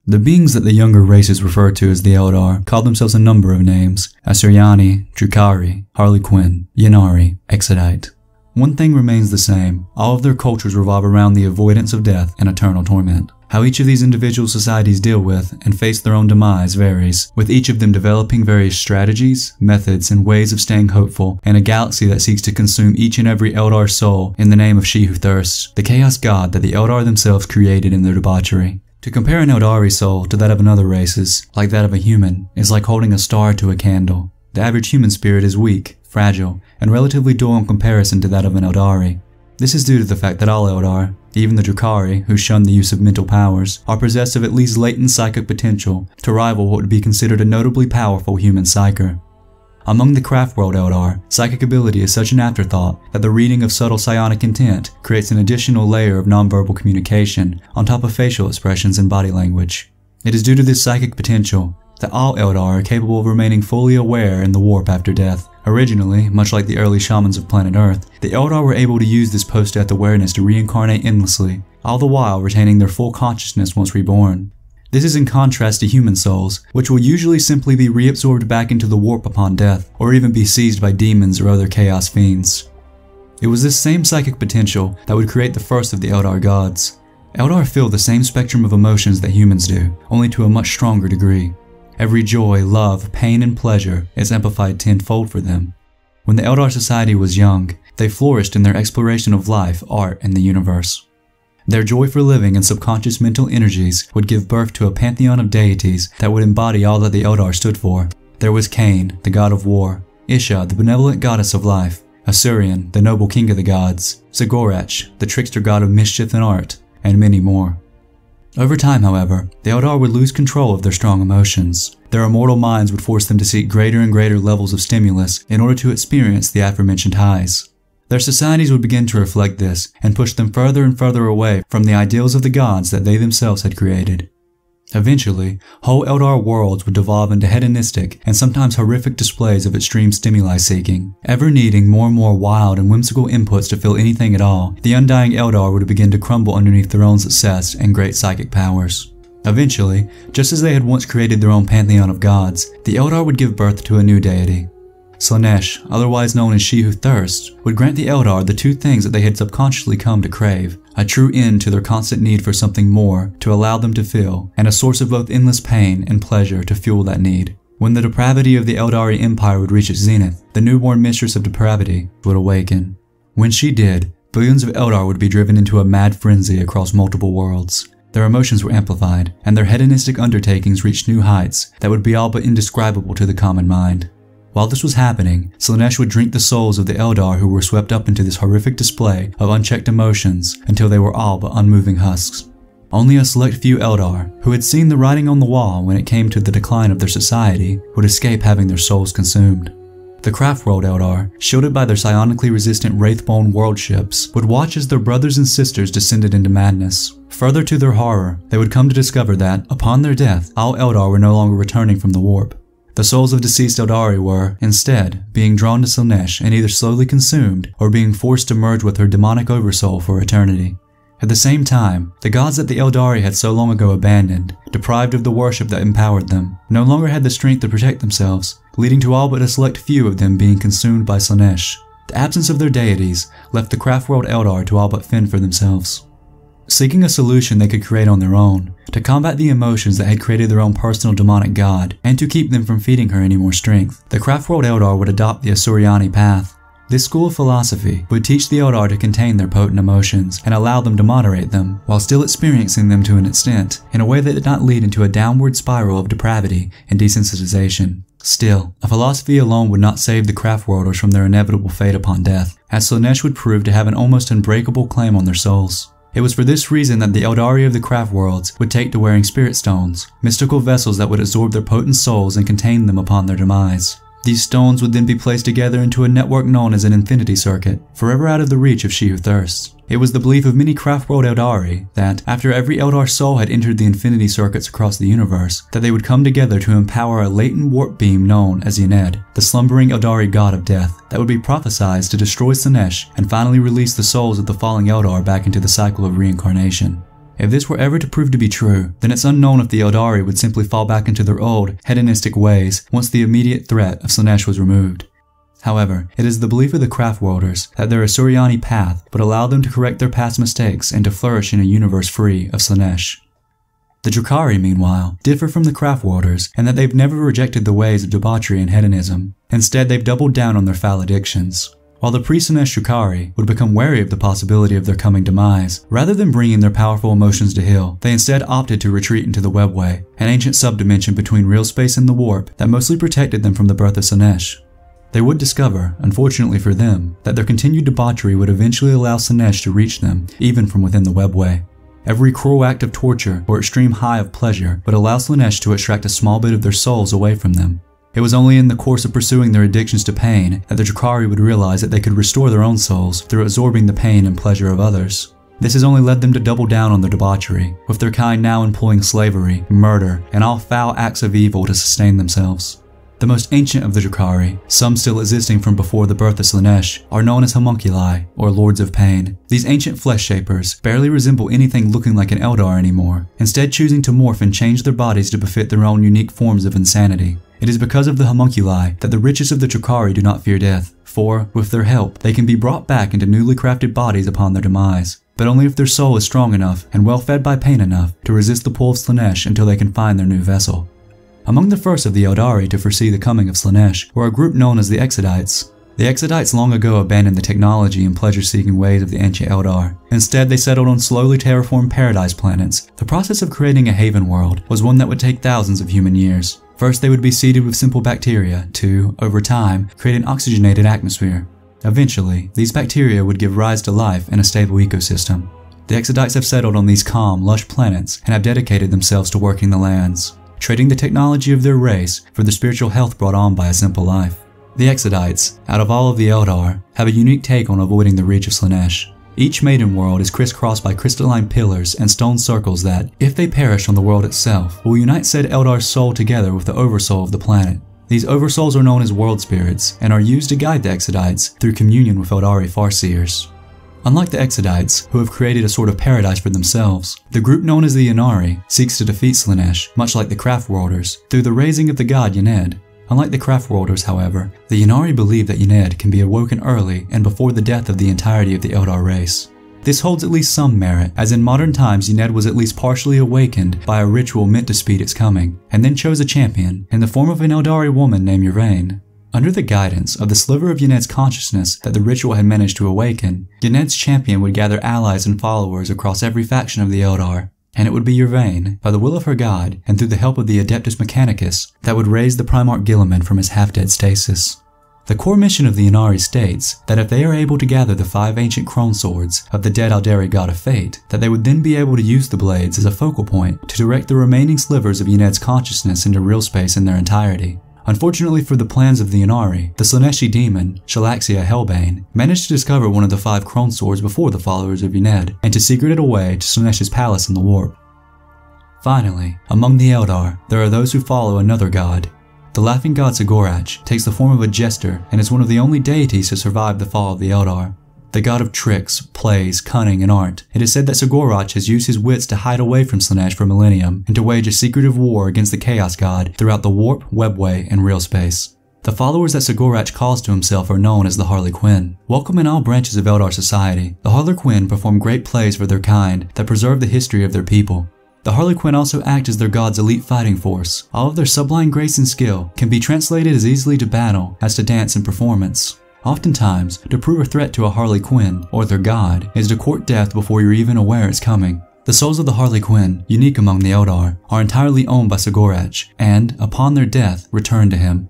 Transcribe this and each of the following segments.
The beings that the younger races referred to as the Eldar called themselves a number of names: Asuryani, Drukhari, Harlequin, Yennari, Exodite. One thing remains the same: all of their cultures revolve around the avoidance of death and eternal torment. How each of these individual societies deal with and face their own demise varies, with each of them developing various strategies, methods, and ways of staying hopeful in a galaxy that seeks to consume each and every Eldar soul in the name of She Who Thirsts, the chaos god that the Eldar themselves created in their debauchery. To compare an Eldari soul to that of another race's, like that of a human, is like holding a star to a candle. The average human spirit is weak, fragile, and relatively dull in comparison to that of an Eldari. This is due to the fact that all Eldar, even the Drukhari, who shun the use of mental powers, are possessed of at least latent psychic potential to rival what would be considered a notably powerful human psyker. Among the craft-world Eldar, psychic ability is such an afterthought that the reading of subtle psionic intent creates an additional layer of nonverbal communication on top of facial expressions and body language. It is due to this psychic potential that all Eldar are capable of remaining fully aware in the warp after death. Originally, much like the early shamans of planet Earth, the Eldar were able to use this post-death awareness to reincarnate endlessly, all the while retaining their full consciousness once reborn. This is in contrast to human souls, which will usually simply be reabsorbed back into the warp upon death, or even be seized by demons or other chaos fiends. It was this same psychic potential that would create the first of the Eldar gods. Eldar feel the same spectrum of emotions that humans do, only to a much stronger degree. Every joy, love, pain, and pleasure is amplified tenfold for them. When the Eldar society was young, they flourished in their exploration of life, art, and the universe. Their joy for living and subconscious mental energies would give birth to a pantheon of deities that would embody all that the Eldar stood for. There was Cain, the god of war; Isha, the benevolent goddess of life; Asurion, the noble king of the gods; Zagorach, the trickster god of mischief and art, and many more. Over time, however, the Eldar would lose control of their strong emotions. Their immortal minds would force them to seek greater and greater levels of stimulus in order to experience the aforementioned highs. Their societies would begin to reflect this and push them further and further away from the ideals of the gods that they themselves had created. Eventually, whole Eldar worlds would devolve into hedonistic and sometimes horrific displays of extreme stimuli seeking. Ever needing more and more wild and whimsical inputs to feel anything at all, the undying Eldar would begin to crumble underneath their own success and great psychic powers. Eventually, just as they had once created their own pantheon of gods, the Eldar would give birth to a new deity. Slannesh, otherwise known as She Who Thirsts, would grant the Eldar the two things that they had subconsciously come to crave: a true end to their constant need for something more to allow them to feel, and a source of both endless pain and pleasure to fuel that need. When the depravity of the Eldari Empire would reach its zenith, the newborn mistress of depravity would awaken. When she did, billions of Eldar would be driven into a mad frenzy across multiple worlds. Their emotions were amplified, and their hedonistic undertakings reached new heights that would be all but indescribable to the common mind. While this was happening, Slannesh would drink the souls of the Eldar who were swept up into this horrific display of unchecked emotions until they were all but unmoving husks. Only a select few Eldar, who had seen the writing on the wall when it came to the decline of their society, would escape having their souls consumed. The craft-world Eldar, shielded by their psionically resistant Wraithbone world ships, would watch as their brothers and sisters descended into madness. Further to their horror, they would come to discover that, upon their death, all Eldar were no longer returning from the warp. The souls of deceased Eldari were, instead, being drawn to Slannesh and either slowly consumed or being forced to merge with her demonic oversoul for eternity. At the same time, the gods that the Eldari had so long ago abandoned, deprived of the worship that empowered them, no longer had the strength to protect themselves, leading to all but a select few of them being consumed by Slannesh. The absence of their deities left the craft-world Eldar to all but fend for themselves. Seeking a solution they could create on their own, to combat the emotions that had created their own personal demonic god, and to keep them from feeding her any more strength, the craft-world Eldar would adopt the Asuryani path. This school of philosophy would teach the Eldar to contain their potent emotions and allow them to moderate them, while still experiencing them to an extent, in a way that did not lead into a downward spiral of depravity and desensitization. Still, a philosophy alone would not save the craft-worlders from their inevitable fate upon death, as Slannesh would prove to have an almost unbreakable claim on their souls. It was for this reason that the Eldari of the craft worlds would take to wearing spirit stones, mystical vessels that would absorb their potent souls and contain them upon their demise. These stones would then be placed together into a network known as an infinity circuit, forever out of the reach of She Who Thirsts. It was the belief of many craft-world Eldari that, after every Eldar soul had entered the infinity circuits across the universe, that they would come together to empower a latent warp beam known as Yened, the slumbering Eldari god of death, that would be prophesied to destroy Slannesh and finally release the souls of the falling Eldar back into the cycle of reincarnation. If this were ever to prove to be true, then it's unknown if the Eldari would simply fall back into their old, hedonistic ways once the immediate threat of Slannesh was removed. However, it is the belief of the Craftworlders that their Asuryani path would allow them to correct their past mistakes and to flourish in a universe free of Slannesh. The Drukhari, meanwhile, differ from the Craftworlders in that they've never rejected the ways of debauchery and hedonism. Instead, they've doubled down on their foul addictions. While the pre-Slannesh Drukhari would become wary of the possibility of their coming demise, rather than bringing their powerful emotions to heel, they instead opted to retreat into the Webway, an ancient subdimension between real space and the warp that mostly protected them from the birth of Slannesh. They would discover, unfortunately for them, that their continued debauchery would eventually allow Slannesh to reach them, even from within the Webway. Every cruel act of torture or extreme high of pleasure would allow Slannesh to extract a small bit of their souls away from them. It was only in the course of pursuing their addictions to pain that the Drukhari would realize that they could restore their own souls through absorbing the pain and pleasure of others. This has only led them to double down on their debauchery, with their kind now employing slavery, murder, and all foul acts of evil to sustain themselves. The most ancient of the Drukhari, some still existing from before the birth of Slannesh, are known as homunculi, or Lords of Pain. These ancient flesh shapers barely resemble anything looking like an Eldar anymore, instead choosing to morph and change their bodies to befit their own unique forms of insanity. It is because of the homunculi that the richest of the Drukhari do not fear death, for, with their help, they can be brought back into newly crafted bodies upon their demise, but only if their soul is strong enough and well fed by pain enough to resist the pull of Slannesh until they can find their new vessel. Among the first of the Eldari to foresee the coming of Slannesh were a group known as the Exodites. The Exodites long ago abandoned the technology and pleasure-seeking ways of the ancient Eldar. Instead, they settled on slowly terraformed paradise planets. The process of creating a haven world was one that would take thousands of human years. First, they would be seeded with simple bacteria to, over time, create an oxygenated atmosphere. Eventually, these bacteria would give rise to life in a stable ecosystem. The Exodites have settled on these calm, lush planets and have dedicated themselves to working the lands, trading the technology of their race for the spiritual health brought on by a simple life. The Exodites, out of all of the Eldar, have a unique take on avoiding the reach of Slannesh. Each maiden world is crisscrossed by crystalline pillars and stone circles that, if they perish on the world itself, will unite said Eldar's soul together with the oversoul of the planet. These oversouls are known as world spirits and are used to guide the Exodites through communion with Eldari farseers. Unlike the Exodites, who have created a sort of paradise for themselves, the group known as the Ynnari seeks to defeat Slannesh, much like the Craftworlders, through the raising of the god Yned. Unlike the Craftworlders, however, the Ynnari believe that Yned can be awoken early and before the death of the entirety of the Eldar race. This holds at least some merit, as in modern times Yned was at least partially awakened by a ritual meant to speed its coming, and then chose a champion, in the form of an Eldari woman named Yvain. Under the guidance of the sliver of Yned's consciousness that the ritual had managed to awaken, Yned's champion would gather allies and followers across every faction of the Eldar, and it would be Yvain, by the will of her god, and through the help of the Adeptus Mechanicus, that would raise the Primarch Guilliman from his half-dead stasis. The core mission of the Ynnari states that if they are able to gather the 5 ancient crone swords of the dead Aldari god of fate, that they would then be able to use the blades as a focal point to direct the remaining slivers of Yned's consciousness into real space in their entirety. Unfortunately for the plans of the Ynnari, the Slanneshi demon, Shalaxia Hellbane, managed to discover one of the 5 crone swords before the followers of Yned, and to secret it away to Slannesh's palace in the warp. Finally, among the Eldar, there are those who follow another god. The laughing god Sigorach takes the form of a jester and is one of the only deities to survive the fall of the Eldar. The god of tricks, plays, cunning, and art, it is said that Sigorach has used his wits to hide away from Slannesh for millennium and to wage a secretive war against the Chaos God throughout the warp, webway, and real space. The followers that Sigorach calls to himself are known as the Harlequin. Welcome in all branches of Eldar society, the Harlequin perform great plays for their kind that preserve the history of their people. The Harlequin also act as their god's elite fighting force. All of their sublime grace and skill can be translated as easily to battle as to dance and performance. Oftentimes, to prove a threat to a Harlequin, or their god, is to court death before you're even aware it's coming. The souls of the Harlequin, unique among the Eldar, are entirely owned by Sigorach, and, upon their death, return to him.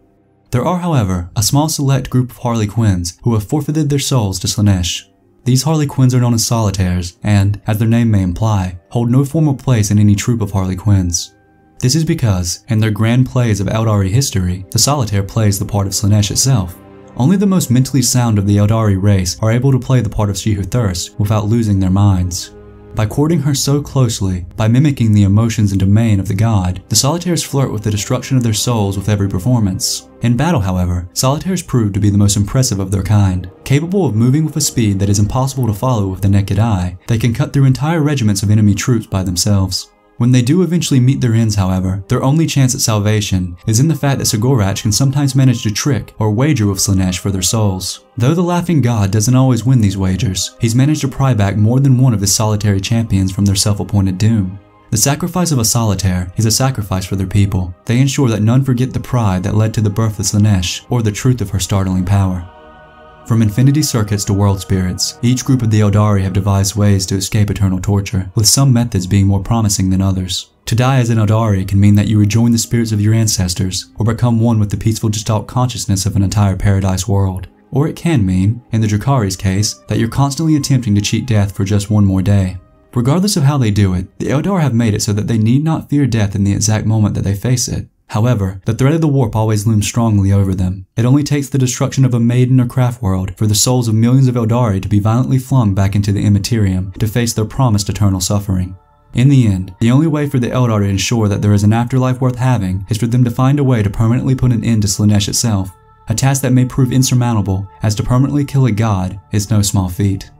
There are, however, a small select group of Harlequins who have forfeited their souls to Slannesh. These Harlequins are known as solitaires, and, as their name may imply, hold no formal place in any troop of Harlequins. This is because, in their grand plays of Eldari history, the solitaire plays the part of Slannesh itself. Only the most mentally sound of the Eldari race are able to play the part of She Who Thirsts without losing their minds. By courting her so closely, by mimicking the emotions and domain of the god, the solitaires flirt with the destruction of their souls with every performance. In battle, however, solitaires prove to be the most impressive of their kind. Capable of moving with a speed that is impossible to follow with the naked eye, they can cut through entire regiments of enemy troops by themselves. When they do eventually meet their ends, however, their only chance at salvation is in the fact that Sigurach can sometimes manage to trick or wager with Slannesh for their souls. Though the Laughing God doesn't always win these wagers, he's managed to pry back more than one of his solitary champions from their self-appointed doom. The sacrifice of a solitaire is a sacrifice for their people. They ensure that none forget the pride that led to the birth of Slannesh or the truth of her startling power. From infinity circuits to world spirits, each group of the Eldari have devised ways to escape eternal torture, with some methods being more promising than others. To die as an Eldari can mean that you rejoin the spirits of your ancestors, or become one with the peaceful Gestalt consciousness of an entire paradise world. Or it can mean, in the Drukhari's case, that you're constantly attempting to cheat death for just one more day. Regardless of how they do it, the Eldar have made it so that they need not fear death in the exact moment that they face it. However, the threat of the warp always looms strongly over them. It only takes the destruction of a maiden or craft world for the souls of millions of Eldari to be violently flung back into the Immaterium to face their promised eternal suffering. In the end, the only way for the Eldar to ensure that there is an afterlife worth having is for them to find a way to permanently put an end to Slannesh itself, a task that may prove insurmountable, as to permanently kill a god is no small feat.